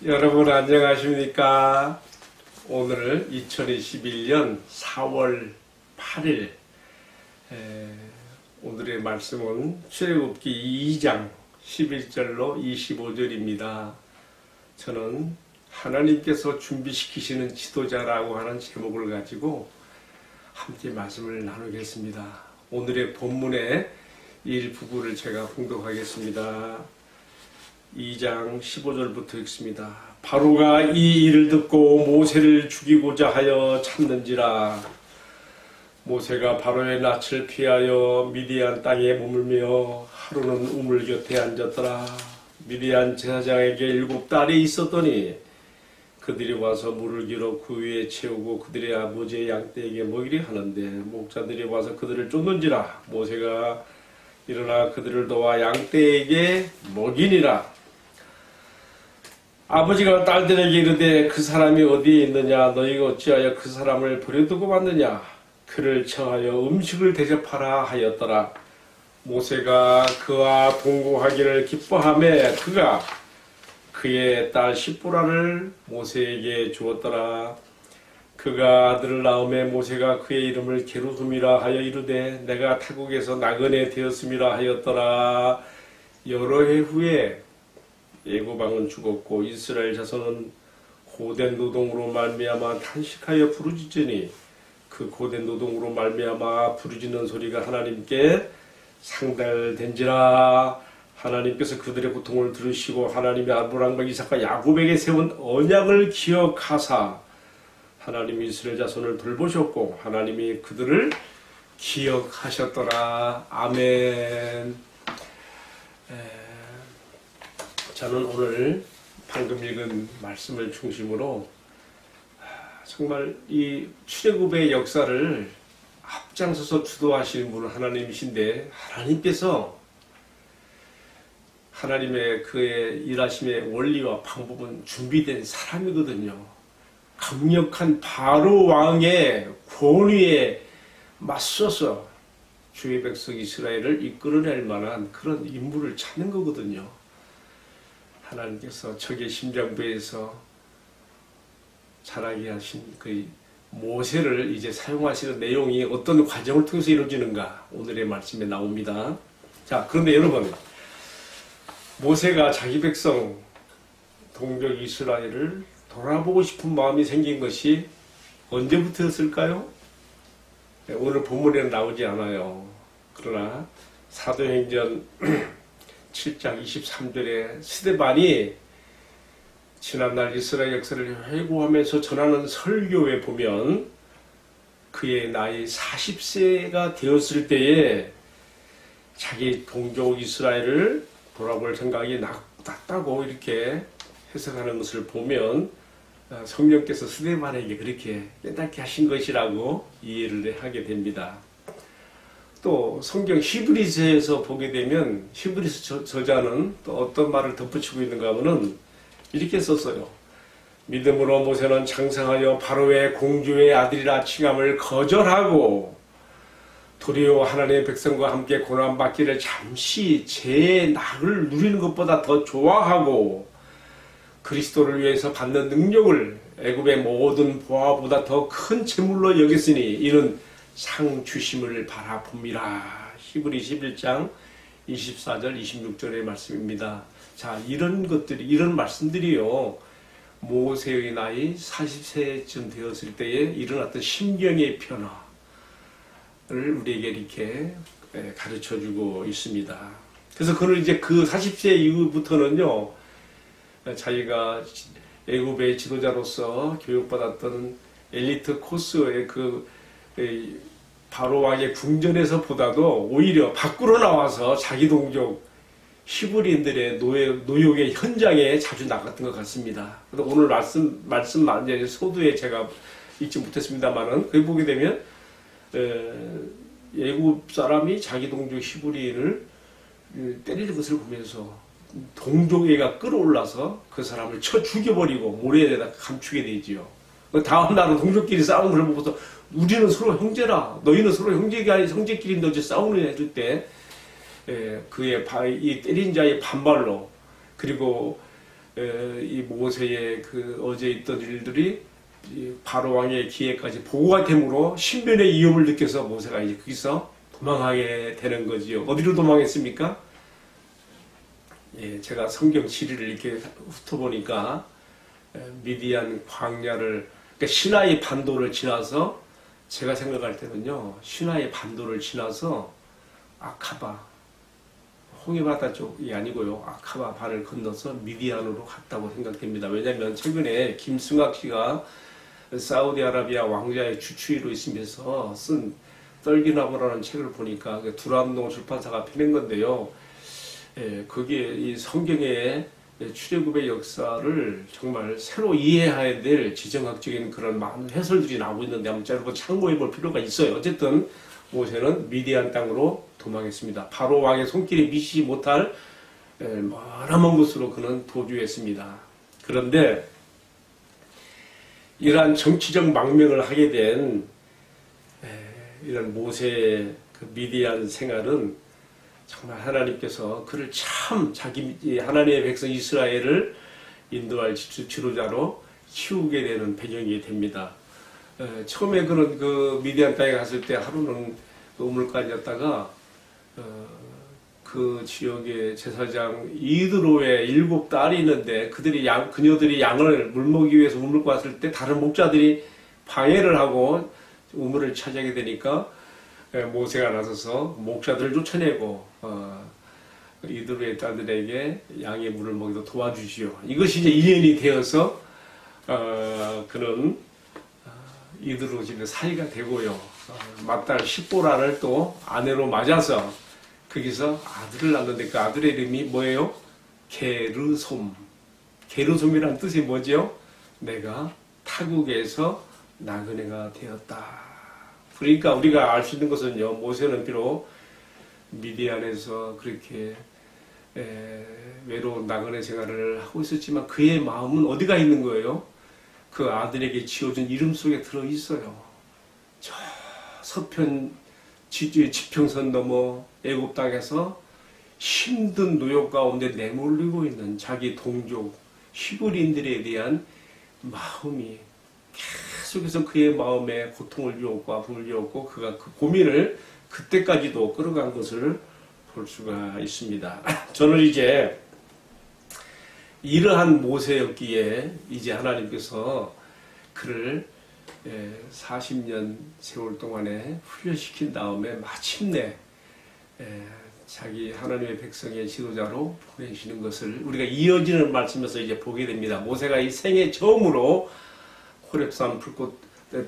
여러분 안녕하십니까? 오늘 2021년 4월 8일 오늘의 말씀은 출애굽기 2장 11절로 25절입니다. 저는 하나님께서 준비시키시는 지도자라고 하는 제목을 가지고 함께 말씀을 나누겠습니다. 오늘의 본문의 일부분을 제가 봉독하겠습니다. 2장 15절부터 읽습니다. 바로가 이 일을 듣고 모세를 죽이고자 하여 찾는지라. 모세가 바로의 낯을 피하여 미디안 땅에 머물며 하루는 우물 곁에 앉았더라. 미디안 제사장에게 7 딸이 있었더니 그들이 와서 물을 길어 그 위에 채우고 그들의 아버지의 양떼에게 먹이려 하는데 목자들이 와서 그들을 쫓는지라. 모세가 일어나 그들을 도와 양떼에게 먹이니라. 아버지가 딸들에게 이르되 그 사람이 어디에 있느냐? 너희가 어찌하여 그 사람을 버려두고 왔느냐? 그를 청하여 음식을 대접하라 하였더라. 모세가 그와 동거하기를 기뻐하며 그가 그의 딸 시보라를 모세에게 주었더라. 그가 아들을 낳음에 모세가 그의 이름을 게르솜이라 하여 이르되 내가 타국에서 나그네 되었음이라 하였더라. 여러 해 후에 애굽왕은 죽었고 이스라엘 자손은 고된 노동으로 말미암아 탄식하여 부르짖으니 그 고된 노동으로 말미암아 부르짖는 소리가 하나님께 상달된지라. 하나님께서 그들의 고통을 들으시고 하나님이 아브라함과 이삭과 야곱에게 세운 언약을 기억하사 하나님이 이스라엘 자손을 돌보셨고 하나님이 그들을 기억하셨더라. 아멘. 저는 오늘 방금 읽은 말씀을 중심으로 정말 이 출애굽의 역사를 앞장서서 주도하시는 분은 하나님이신데 하나님께서 하나님의 그의 일하심의 원리와 방법은 준비된 사람이거든요. 강력한 바로 왕의 권위에 맞서서 주의 백성 이스라엘을 이끌어낼 만한 그런 인물을 찾는 거거든요. 하나님께서 적의 심장부에서 자라게 하신 그 모세를 이제 사용하시는 내용이 어떤 과정을 통해서 이루어지는가 오늘의 말씀에 나옵니다. 자, 그런데 여러분, 모세가 자기 백성 동족 이스라엘을 돌아보고 싶은 마음이 생긴 것이 언제부터였을까요? 오늘 본문에는 나오지 않아요. 그러나 사도행전 7장 23절에 스데반이 지난날 이스라엘 역사를 회고하면서 전하는 설교에 보면 그의 나이 40세가 되었을 때에 자기 동족 이스라엘을 돌아볼 생각이 났다고 이렇게 해석하는 것을 보면 성령께서 스데반에게 그렇게 깨닫게 하신 것이라고 이해를 하게 됩니다. 또 성경 히브리서에서 보게 되면 히브리서 저자는 또 어떤 말을 덧붙이고 있는가 하면은 이렇게 썼어요. 믿음으로 모세는 장성하여 바로의 공주의 아들이라 칭함을 거절하고 도리어 하나님의 백성과 함께 고난받기를 잠시 제 낙을 누리는 것보다 더 좋아하고 그리스도를 위해서 받는 능력을 애굽의 모든 보화보다 더 큰 재물로 여겼으니 이는 상 주심을 바라봅니다. 히브리 11장 24절 26절의 말씀입니다. 자, 이런 것들이 이런 말씀들이요 모세의 나이 40세쯤 되었을 때에 일어났던 심경의 변화를 우리에게 이렇게 가르쳐주고 있습니다. 그래서 그는 이제 그 40세 이후부터는요 자기가 애굽의 지도자로서 교육받았던 엘리트 코스의 그 바로 왕의 궁전에서 보다도 오히려 밖으로 나와서 자기 동족 히브리인들의 노역의 현장에 자주 나갔던 것 같습니다. 그래서 오늘 말씀 이제 소두에 제가 읽지 못했습니다만은 거기 보게 되면 애굽 사람이 자기 동족 히브리인을 때리는 것을 보면서 동족애가 끌어올라서 그 사람을 쳐 죽여버리고 모래에다 감추게 되지요. 다음 날은 동족끼리 싸우는 걸 보고서 우리는 서로 형제라, 너희는 서로 형제가 아니 형제끼리인데 어째 싸우느냐 했을 때 그의 이 때린 자의 반발로 그리고 이 모세의 그 어제 있던 일들이 이 바로 왕의 기회까지 보고가 되므로 신변의 위협을 느껴서 모세가 이제 거기서 도망하게 되는 거지요. 어디로 도망했습니까? 예, 제가 성경 지리를 이렇게 훑어보니까 미디안 광야를, 그러니까 시나이 반도를 지나서, 제가 생각할 때는요, 시나이 반도를 지나서 아카바, 홍해바다 쪽이 아니고요, 아카바 반을 건너서 미디안으로 갔다고 생각됩니다. 왜냐하면 최근에 김승학 씨가 사우디아라비아 왕자의 주치의로 있으면서 쓴 떨기나무라는 책을 보니까 두람동 출판사가 펴낸 건데요. 예, 거기에 이 성경의 출애굽의 역사를 정말 새로 이해해야 될 지정학적인 그런 많은 해설들이 나오고 있는데 한번 여러분 참고해 볼 필요가 있어요. 어쨌든 모세는 미디안 땅으로 도망했습니다. 바로 왕의 손길에 미치지 못할 머나먼 곳으로 그는 도주했습니다. 그런데 이러한 정치적 망명을 하게 된 이런 모세의 그 미디안 생활은 정말 하나님께서 그를 참 자기 하나님의 백성 이스라엘을 인도할 지도자로 키우게 되는 배경이 됩니다. 처음에 그는 그 미디안 땅에 갔을 때 하루는 그 우물가였다가 그 지역의 제사장 이드로의 7딸이 있는데 그녀들이 양을 물 먹기 위해서 우물가 왔을 때 다른 목자들이 방해를 하고 우물을 차지하게 되니까 모세가 나서서 목자들을 쫓아내고 이드로의 딸들에게 양의 물을 먹이도 도와주지요. 이것이 이제 인연이 되어서 그는 이드로 집에 사이가 되고요. 맏딸 십보라를 또 아내로 맞아서 거기서 아들을 낳는데 그 아들의 이름이 뭐예요? 게르솜. 게르솜이란 뜻이 뭐죠? 내가 타국에서 나그네가 되었다. 그러니까 우리가 알 수 있는 것은요, 모세는 비록 미디안에서 그렇게 외로운 나그네 생활을 하고 있었지만 그의 마음은 어디가 있는 거예요? 그 아들에게 지어준 이름 속에 들어 있어요. 저 서편 지평선 넘어 애굽 땅에서 힘든 노역 가운데 내몰리고 있는 자기 동족 히브리인들에 대한 마음이 계속해서 그의 마음에 고통을 주었고 아픔을 주었고 그가 그 고민을 그때까지도 끌어간 것을 볼 수가 있습니다. 저는 이제 이러한 모세였기에 이제 하나님께서 그를 40년 세월 동안에 훈련시킨 다음에 마침내 자기 하나님의 백성의 지도자로 보내시는 것을 우리가 이어지는 말씀에서 이제 보게 됩니다. 모세가 이 생애 처음으로 호렙산 불꽃,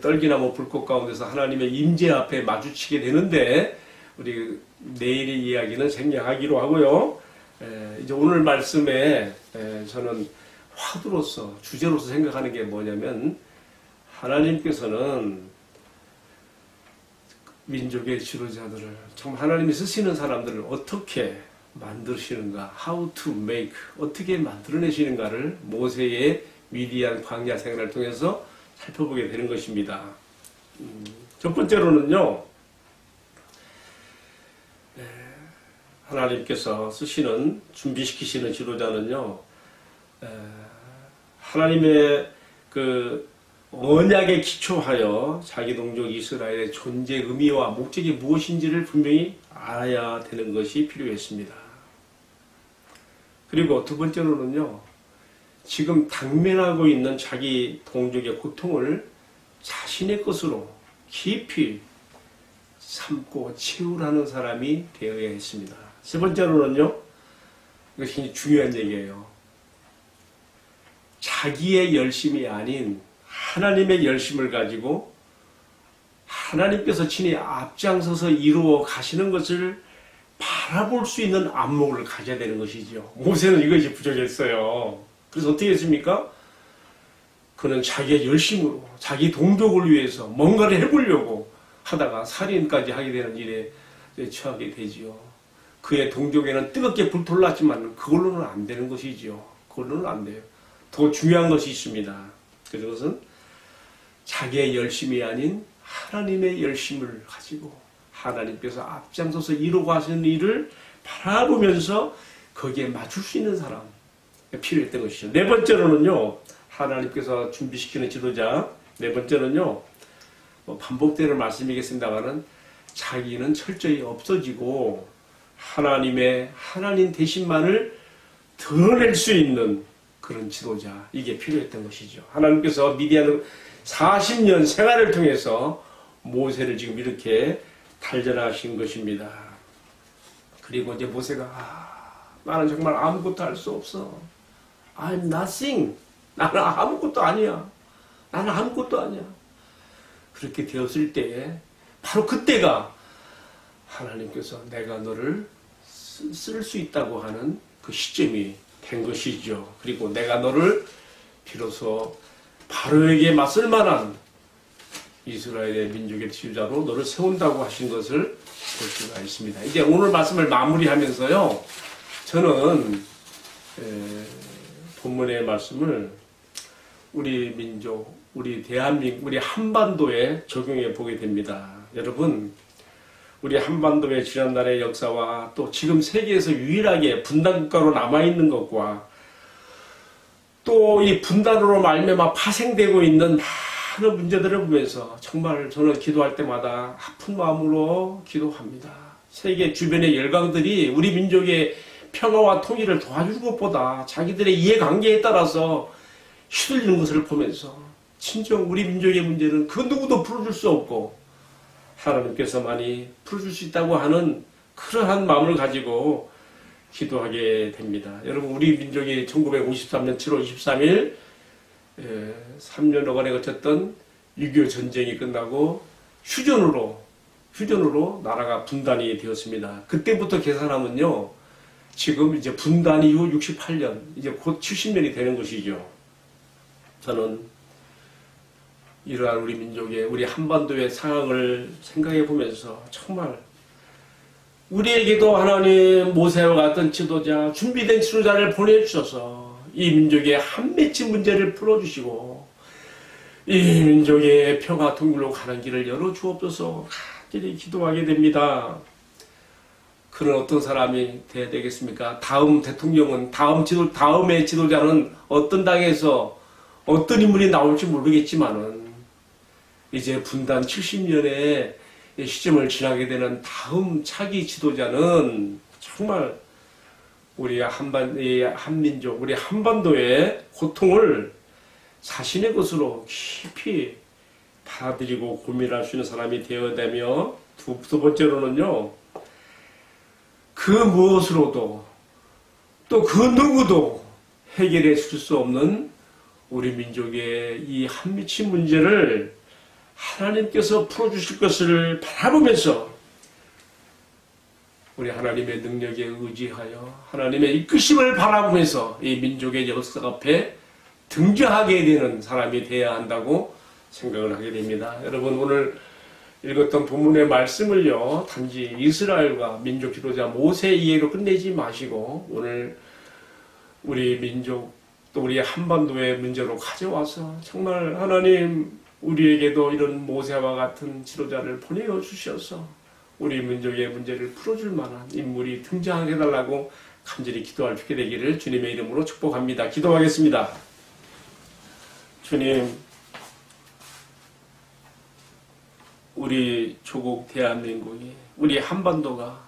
떨기나무 불꽃 가운데서 하나님의 임재 앞에 마주치게 되는데 우리 내일의 이야기는 생략하기로 하고요. 이제 오늘 말씀에 저는 화두로서 주제로서 생각하는 게 뭐냐면 하나님께서는 민족의 지도자들을 정말 하나님이 쓰시는 사람들을 어떻게 만드시는가, how to make, 어떻게 만들어내시는가를 모세의 미디안 광야 생활을 통해서 살펴보게 되는 것입니다. 첫 번째로는요, 하나님께서 쓰시는, 준비시키시는 지도자는요, 하나님의 그 언약에 기초하여 자기 동족 이스라엘의 존재 의미와 목적이 무엇인지를 분명히 알아야 되는 것이 필요했습니다. 그리고 두 번째로는요, 지금 당면하고 있는 자기 동족의 고통을 자신의 것으로 깊이 삼고 채우라는 사람이 되어야 했습니다. 세 번째로는요, 이것이 중요한 얘기예요. 자기의 열심이 아닌 하나님의 열심을 가지고 하나님께서 친히 앞장서서 이루어 가시는 것을 바라볼 수 있는 안목을 가져야 되는 것이죠. 모세는 이것이 부족했어요. 그래서 어떻게 했습니까? 그는 자기의 열심으로 자기 동족을 위해서 뭔가를 해보려고 하다가 살인까지 하게 되는 일에 처하게 되지요. 그의 동족에는 뜨겁게 불탔지만 그걸로는 안 되는 것이지요. 그걸로는 안 돼요. 더 중요한 것이 있습니다. 그것은 자기의 열심이 아닌 하나님의 열심을 가지고 하나님께서 앞장서서 이루어 가시는 일을 바라보면서 거기에 맞출 수 있는 사람, 필요했던 것이죠. 네 번째로는요, 하나님께서 준비시키는 지도자, 네 번째는요, 반복되는 말씀이겠습니다만은 자기는 철저히 없어지고 하나님 대신만을 드러낼 수 있는 그런 지도자, 이게 필요했던 것이죠. 하나님께서 미디안 40년 생활을 통해서 모세를 지금 이렇게 단련하신 것입니다. 그리고 이제 모세가 나는 정말 아무것도 할 수 없어. I'm nothing. 나는 아무것도 아니야. 나는 아무것도 아니야. 그렇게 되었을 때에 바로 그때가 하나님께서 내가 너를 쓸 수 있다고 하는 그 시점이 된 것이죠. 그리고 내가 너를 비로소 바로에게 맞설 만한 이스라엘의 민족의 지도자로 너를 세운다고 하신 것을 볼 수가 있습니다. 이제 오늘 말씀을 마무리하면서요, 저는 본문의 말씀을 우리 민족, 우리 대한민국, 우리 한반도에 적용해 보게 됩니다. 여러분, 우리 한반도의 지난날의 역사와 또 지금 세계에서 유일하게 분단국가로 남아있는 것과 또 이 분단으로 말미암아 파생되고 있는 많은 문제들을 보면서 정말 저는 기도할 때마다 아픈 마음으로 기도합니다. 세계 주변의 열강들이 우리 민족의 평화와 통일을 도와주는 것보다 자기들의 이해관계에 따라서 휘둘리는 것을 보면서 진정 우리 민족의 문제는 그 누구도 풀어줄 수 없고 하나님께서만이 풀어줄 수 있다고 하는 그러한 마음을 가지고 기도하게 됩니다. 여러분, 우리 민족이 1953년 7월 23일 3년여간에 거쳤던 6.25 전쟁이 끝나고 휴전으로 나라가 분단이 되었습니다. 그때부터 계산하면요, 지금 이제 분단 이후 68년, 이제 곧 70년이 되는 것이죠. 저는 이러한 우리 민족의, 우리 한반도의 상황을 생각해 보면서 정말 우리에게도 하나님 모세와 같은 지도자, 준비된 지도자를 보내주셔서 이 민족의 한 맺힌 문제를 풀어주시고 이 민족의 평화 통일로 가는 길을 열어주옵소서 간절히 기도하게 됩니다. 그런 어떤 사람이 돼야 되겠습니까? 다음 대통령은, 다음의 지도자는 어떤 당에서 어떤 인물이 나올지 모르겠지만은 이제 분단 70년의 시점을 지나게 되는 다음 차기 지도자는 정말 우리 한민족, 우리 한반도의 고통을 자신의 것으로 깊이 받아들이고 고민할 수 있는 사람이 되어야 되며, 두 번째로는요, 그 무엇으로도 또 그 누구도 해결해 줄 수 없는 우리 민족의 이 한미친 문제를 하나님께서 풀어주실 것을 바라보면서 우리 하나님의 능력에 의지하여 하나님의 이끄심을 바라보면서 이 민족의 역사 앞에 등장하게 되는 사람이 되어야 한다고 생각을 하게 됩니다. 여러분, 오늘 읽었던 본문의 말씀을요, 단지 이스라엘과 민족 지도자 모세 이해로 끝내지 마시고 오늘 우리 민족 또 우리 한반도의 문제로 가져와서 정말 하나님 우리에게도 이런 모세와 같은 지도자를 보내어 주셔서 우리 민족의 문제를 풀어줄 만한 인물이 등장하게 해달라고 간절히 기도할 수 있게 되기를 주님의 이름으로 축복합니다. 기도하겠습니다. 주님, 우리 조국 대한민국이, 우리 한반도가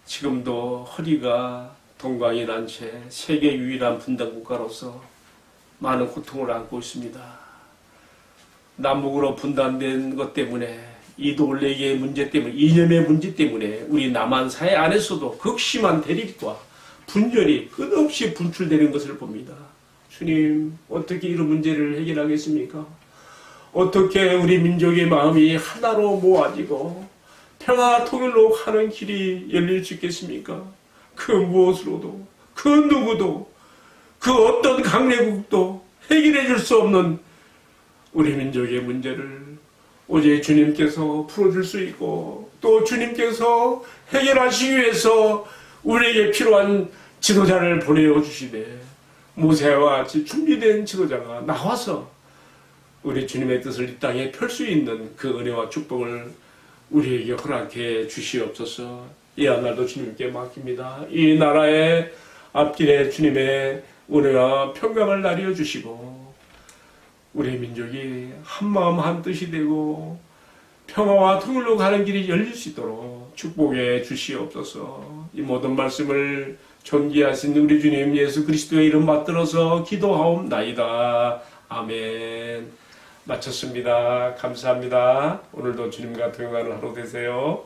지금도 허리가 동강이 난 채 세계 유일한 분단 국가로서 많은 고통을 안고 있습니다. 남북으로 분단된 것 때문에, 이도올레기의 문제 때문에, 이념의 문제 때문에 우리 남한 사회 안에서도 극심한 대립과 분열이 끝없이 분출되는 것을 봅니다. 주님, 어떻게 이런 문제를 해결하겠습니까? 어떻게 우리 민족의 마음이 하나로 모아지고 평화 통일로 가는 길이 열릴 수 있겠습니까? 그 무엇으로도, 그 누구도, 그 어떤 강대국도 해결해 줄 수 없는 우리 민족의 문제를 오직 주님께서 풀어줄 수 있고, 또 주님께서 해결하시기 위해서 우리에게 필요한 지도자를 보내어 주시되, 모세와 같이 준비된 지도자가 나와서 우리 주님의 뜻을 이 땅에 펼 수 있는 그 은혜와 축복을 우리에게 허락해 주시옵소서. 이 하늘도 주님께 맡깁니다. 이 나라의 앞길에 주님의 은혜와 평강을 나뉘어 주시고 우리 민족이 한마음 한뜻이 되고 평화와 통일로 가는 길이 열릴 수 있도록 축복해 주시옵소서. 이 모든 말씀을 존귀하신 우리 주님 예수 그리스도의 이름 받들어서 기도하옵나이다. 아멘. 마쳤습니다. 감사합니다. 오늘도 주님과 동행하는 하루 되세요.